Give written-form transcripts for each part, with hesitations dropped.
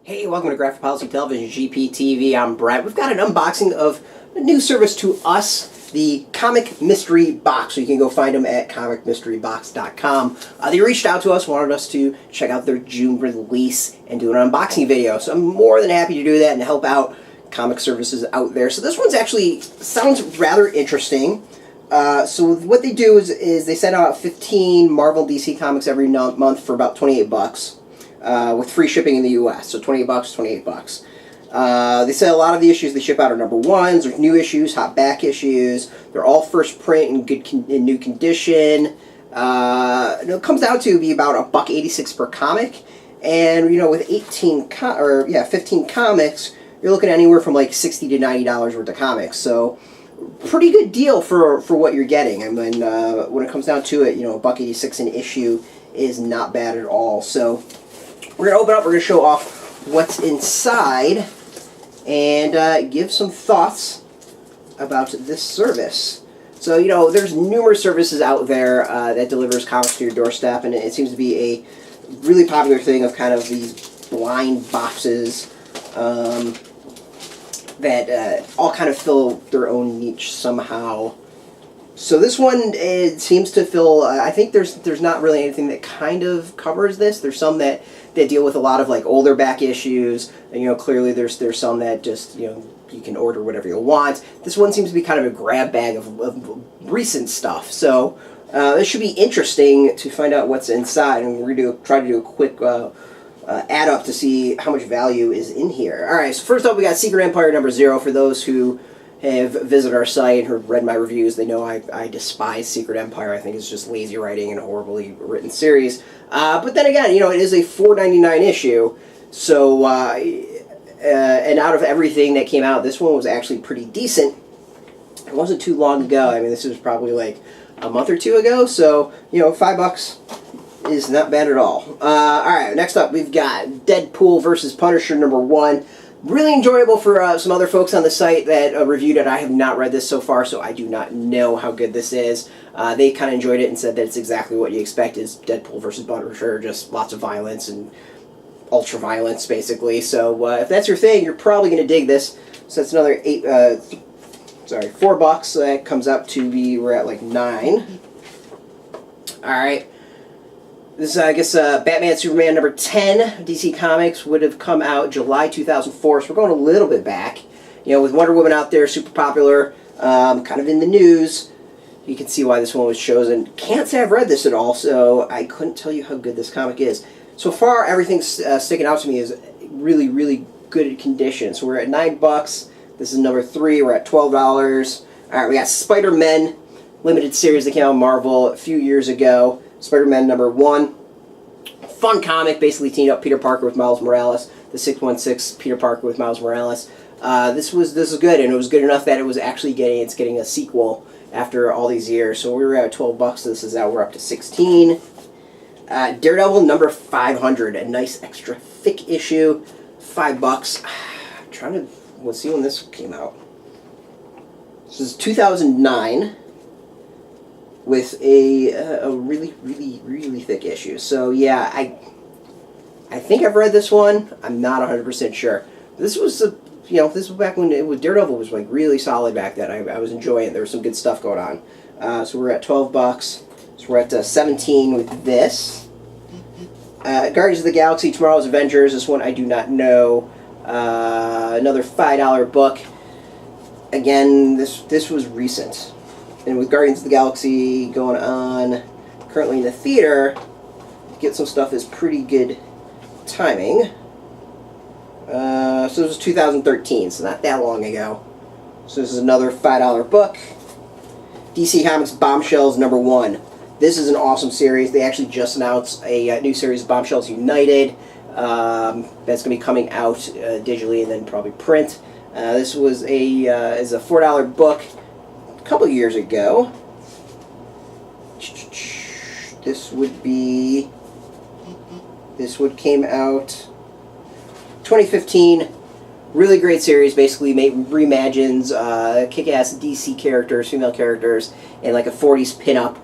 Hey, welcome to Graphic Policy Television, GPTV. I'm Brett. We've got an unboxing of a new service to us, the Comic Mystery Box. So you can go find them at comicmysterybox.com. They reached out to us, wanted us to check out their June release and do an unboxing video. So I'm more than happy to do that and help out comic services out there. So this one's actually sounds rather interesting. So what they do is they send out 15 Marvel DC comics every month for about 28 bucks. With free shipping in the U.S., so 28 bucks, 28 bucks. They say a lot of the issues they ship out are number ones, there's new issues, hot back issues. They're all first print in new condition. It comes out to be about $1.86 per comic, and with 15 comics, you're looking at anywhere from like $60 to $90 worth of comics. So pretty good deal for what you're getting. I mean, when it comes down to it, $1.86 an issue is not bad at all. So we're going to open up, we're going to show off what's inside, and give some thoughts about this service. So, there's numerous services out there that delivers comics to your doorstep, and it seems to be a really popular thing of kind of these blind boxes that all kind of fill their own niche somehow. So this one, it seems to fill, I think there's not really anything that kind of covers this. There's some that deal with a lot of like older back issues, and clearly there's some that just, you can order whatever you want. This one seems to be kind of a grab bag of recent stuff. So this should be interesting to find out what's inside, and we're going to try to do a quick add up to see how much value is in here. Alright, so first up we got Secret Empire #0. For those who have visited our site and read my reviews, they know I despise Secret Empire. I think it's just lazy writing and a horribly written series. But then again, it is a $4.99 issue, so and out of everything that came out, this one was actually pretty decent. It wasn't too long ago. I mean, this was probably like a month or two ago, so $5 is not bad at all. Alright, next up we've got Deadpool vs. Punisher #1. Really enjoyable for some other folks on the site that reviewed it. I have not read this so far, so I do not know how good this is. They kind of enjoyed it and said that it's exactly what you expect is Deadpool vs. Punisher, just lots of violence and ultra violence, basically. So if that's your thing, you're probably going to dig this. So that's another $4. So that comes up to be, we're at like 9. Alright. This is, I guess, Batman Superman #10, DC Comics, would have come out July 2004, so we're going a little bit back. With Wonder Woman out there, super popular, kind of in the news. You can see why this one was chosen. Can't say I've read this at all, so I couldn't tell you how good this comic is. So far, everything sticking out to me is really, really good condition. So we're at $9. This is #3. We're at $12. Alright, we got Spider-Man limited series that came out in Marvel a few years ago. Spider-Man #1. Fun comic, basically teamed up Peter Parker with Miles Morales. The 616 Peter Parker with Miles Morales. This is good, and it was good enough that it was actually getting a sequel after all these years. So we were at $12. This is out. We're up to 16. Daredevil #500, a nice extra thick issue, $5. Let's see when this came out. This is 2009. With a really, really, really thick issue. So yeah, I think I've read this one. I'm not 100% sure. This was this was back when Daredevil was like really solid back then. I was enjoying it. There was some good stuff going on. So we're at $12. So we're at 17 with this. Guardians of the Galaxy: Tomorrow's Avengers. This one I do not know. Another $5 book. Again, this was recent. And with Guardians of the Galaxy going on currently in the theater, to get some stuff is pretty good timing. So this was 2013, so not that long ago. So this is another $5 book. DC Comics Bombshells #1. This is an awesome series. They actually just announced a new series, Bombshells United. That's going to be coming out digitally and then probably print. This was is a $4 book. Couple years ago. This came out 2015. Really great series. Basically reimagines kick-ass DC characters, female characters, in like a 40s pinup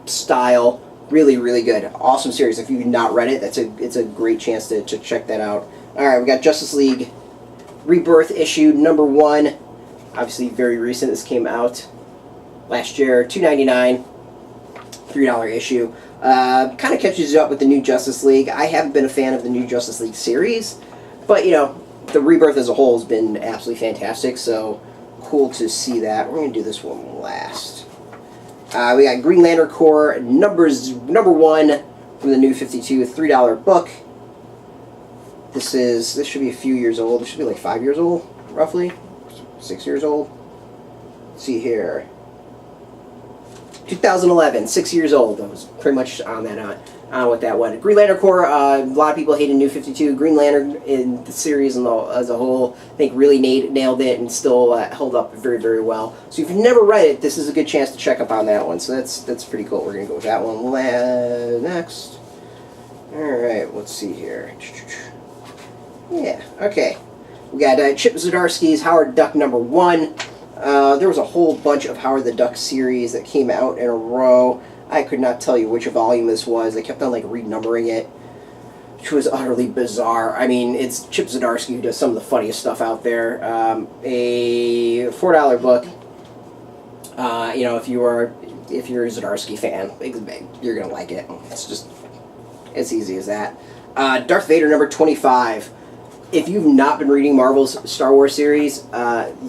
style Really, really good. Awesome series. If you've not read it, it's a great chance to check that out. All right, we got Justice League Rebirth issue number 1. Obviously, very recent. This came out last year. $2.99, $3 issue. Kind of catches you up with the new Justice League. I haven't been a fan of the new Justice League series, but you know, the Rebirth as a whole has been absolutely fantastic. So cool to see that. We're gonna do this one last. We got Green Lantern Corps number 1 from the New 52, $3 book. This should be a few years old. This should be like 5 years old, roughly. 6 years old. Let's see here. 2011, 6 years old. I was pretty much on with that one. Green Lantern Corps, a lot of people hated New 52. Green Lantern in the series as a whole, I think really nailed it and still held up very, very well. So if you've never read it, this is a good chance to check up on that one. So that's pretty cool. We're going to go with that one next. Alright, let's see here. Yeah, okay. We got Chip Zdarsky's Howard the Duck number 1. There was a whole bunch of Howard the Duck series that came out in a row. I could not tell you which volume this was. They kept on like renumbering it, which was utterly bizarre. I mean, it's Chip Zdarsky who does some of the funniest stuff out there. A $4 book. You know, if you're a Zdarsky fan, you're gonna like it. It's as easy as that. Darth Vader number 25. If you've not been reading Marvel's Star Wars series,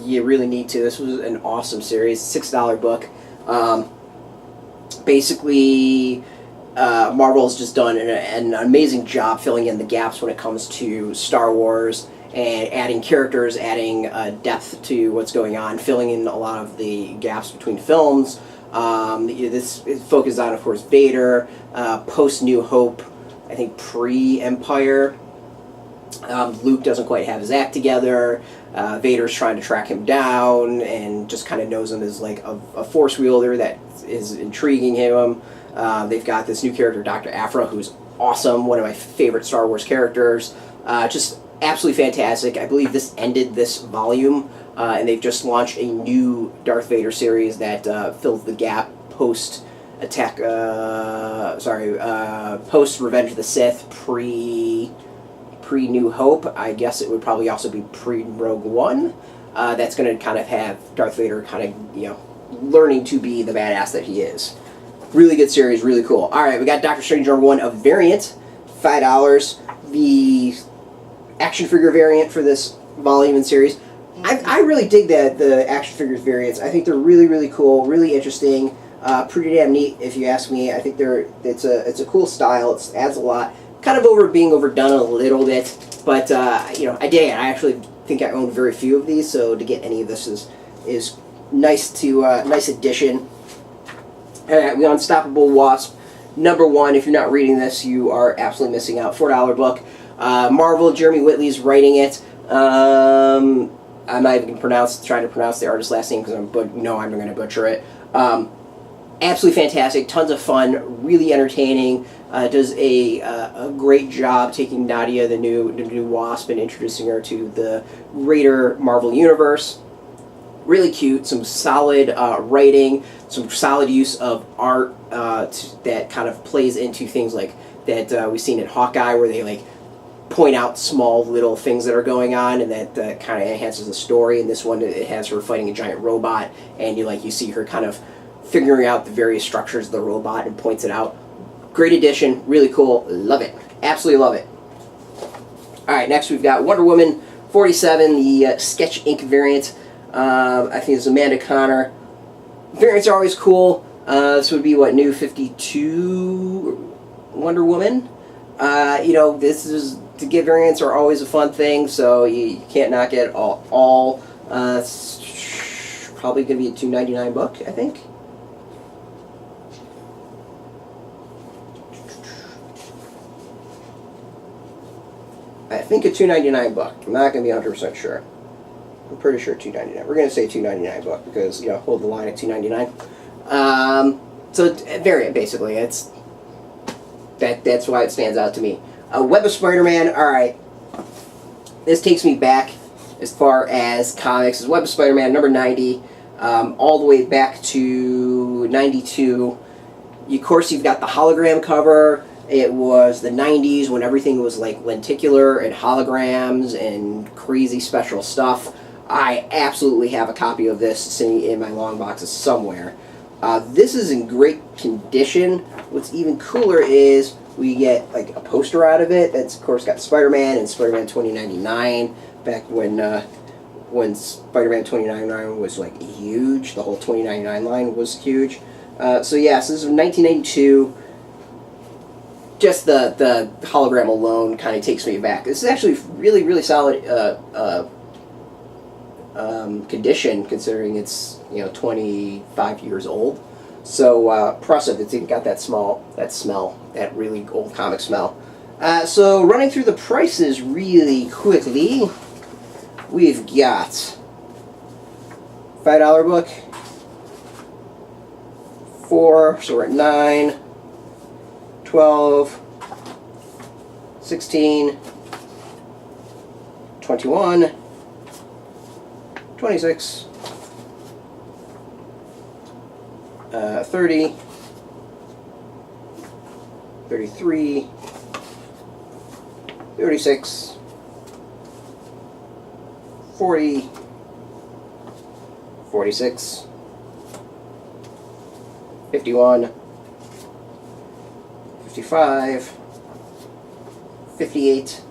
you really need to. This was an awesome series. $6 book. Basically, Marvel has just done an amazing job filling in the gaps when it comes to Star Wars and adding characters, adding depth to what's going on, filling in a lot of the gaps between films. This is focused on, of course, Vader, post-New Hope, I think pre-Empire. Luke doesn't quite have his act together. Vader's trying to track him down and just kind of knows him as like a force wielder that is intriguing him. They've got this new character, Dr. Aphra, who's awesome, one of my favorite Star Wars characters. Just absolutely fantastic. I believe this ended this volume, and they've just launched a new Darth Vader series that fills the gap post Revenge of the Sith, pre-New Hope. I guess it would probably also be pre-Rogue One. That's going to kind of have Darth Vader kind of, you know, learning to be the badass that he is. Really good series, really cool. Alright, we got Doctor Strange number 1, a variant, $5. The action figure variant for this volume and series. I really dig the action figures variants. I think they're really, really cool, really interesting, pretty damn neat if you ask me. I think it's a cool style. It adds a lot. Kind of being overdone a little bit, but you know, I dig it. I actually think I own very few of these, so to get any of this is nice nice addition. All right, we got Unstoppable Wasp number 1. If you're not reading this, you are absolutely missing out. $4 book. Marvel, Jeremy Whitley's writing it. I'm not even trying to pronounce the artist's last name because I'm going to butcher it. Absolutely fantastic, tons of fun, really entertaining. Does a great job taking Nadia, the new Wasp, and introducing her to the greater Marvel Universe. Really cute, some solid writing, some solid use of art that kind of plays into things like that we've seen in Hawkeye, where they like point out small little things that are going on, and that kind of enhances the story. In this one, it has her fighting a giant robot, and you see her kind of figuring out the various structures of the robot and points it out. Great addition, really cool, love it, absolutely love it. Alright, next we've got Wonder Woman 47, the Sketch Ink variant. I think it's Amanda Connor. Variants are always cool. This would be what, New 52 Wonder Woman? To get variants are always a fun thing, so you can't knock it all. It's probably going to be a $2.99 book, I think. I think a $2.99 book. I'm not going to be 100% sure. I'm pretty sure $2.99. We're going to say $2.99 book because, hold the line at $2.99. So variant, basically. That's why it stands out to me. Web of Spider-Man. All right. This takes me back as far as comics. It's Web of Spider-Man number 90, all the way back to 92. Of course, you've got the hologram cover. It was the 90s when everything was like lenticular and holograms and crazy special stuff. I absolutely have a copy of this sitting in my long boxes somewhere. This is in great condition. What's even cooler is we get like a poster out of it. That's of course got Spider-Man and Spider-Man 2099 back when Spider-Man 2099 was like huge. The whole 2099 line was huge. So yes, this is 1992. Just the hologram alone kind of takes me back. This is actually really, really solid condition, considering it's 25 years old. So impressive. It's even got that smell, that really old comic smell. So running through the prices really quickly, we've got $5 book, 4, so we're at 9, 12, 16, 21, 26, 30, 33, 36, 40, 46, 51, 55, 58,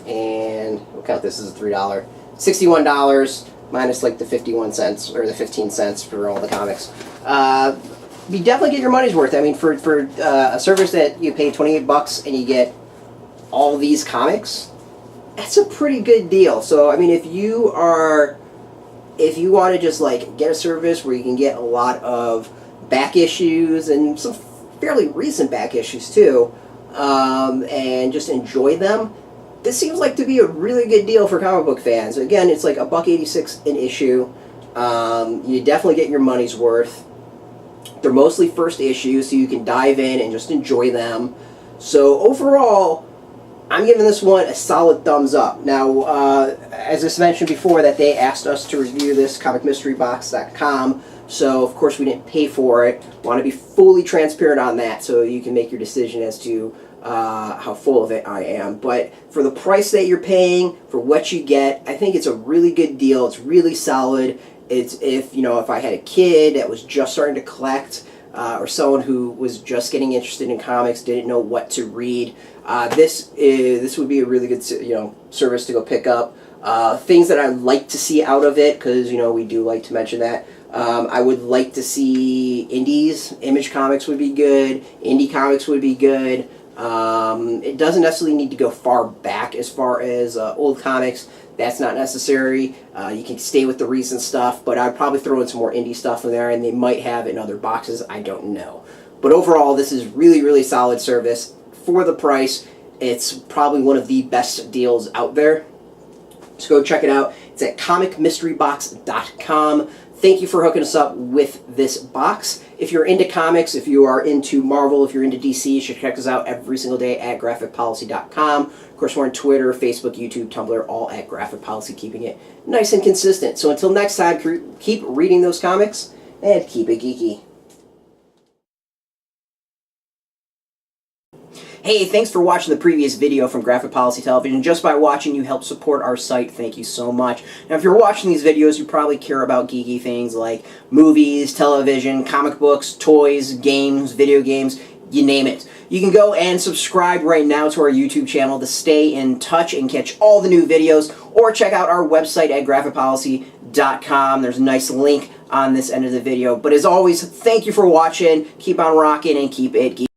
and we'll count this as a $3. $61 minus like the 51 cents or the 15 cents for all the comics. You definitely get your money's worth. I mean, for a service that you pay 28 bucks and you get all these comics, that's a pretty good deal. So I mean, if you want to just like get a service where you can get a lot of back issues and some fairly recent back issues too, and just enjoy them, this seems like to be a really good deal for comic book fans. Again, it's like $1.86 an issue. You definitely get your money's worth. They're mostly first issues, so you can dive in and just enjoy them. So overall, I'm giving this one a solid thumbs up. Now, as I mentioned before, that they asked us to review this, comicmysterybox.com. So, of course, we didn't pay for it. Want to be fully transparent on that so you can make your decision as to how full of it I am. But for the price that you're paying, for what you get, I think it's a really good deal. It's really solid. It's if I had a kid that was just starting to collect, or someone who was just getting interested in comics, didn't know what to read, this would be a really good service to go pick up. Things that I'd like to see out of it, because we do like to mention that. I would like to see indies. Image Comics would be good. Indie comics would be good. It doesn't necessarily need to go far back as far as old comics. That's not necessary. You can stay with the recent stuff, but I'd probably throw in some more indie stuff in there, and they might have it in other boxes. I don't know. But overall, this is really, really solid service. For the price, it's probably one of the best deals out there. So go check it out. It's at comicmysterybox.com. Thank you for hooking us up with this box. If you're into comics, if you are into Marvel, if you're into DC, you should check us out every single day at graphicpolicy.com. Of course, we're on Twitter, Facebook, YouTube, Tumblr, all at Graphic Policy, keeping it nice and consistent. So until next time, keep reading those comics and keep it geeky. Hey, thanks for watching the previous video from Graphic Policy Television. Just by watching, you help support our site. Thank you so much. Now, if you're watching these videos, you probably care about geeky things like movies, television, comic books, toys, games, video games, you name it. You can go and subscribe right now to our YouTube channel to stay in touch and catch all the new videos, or check out our website at graphicpolicy.com. There's a nice link on this end of the video. But as always, thank you for watching. Keep on rocking and keep it geeky.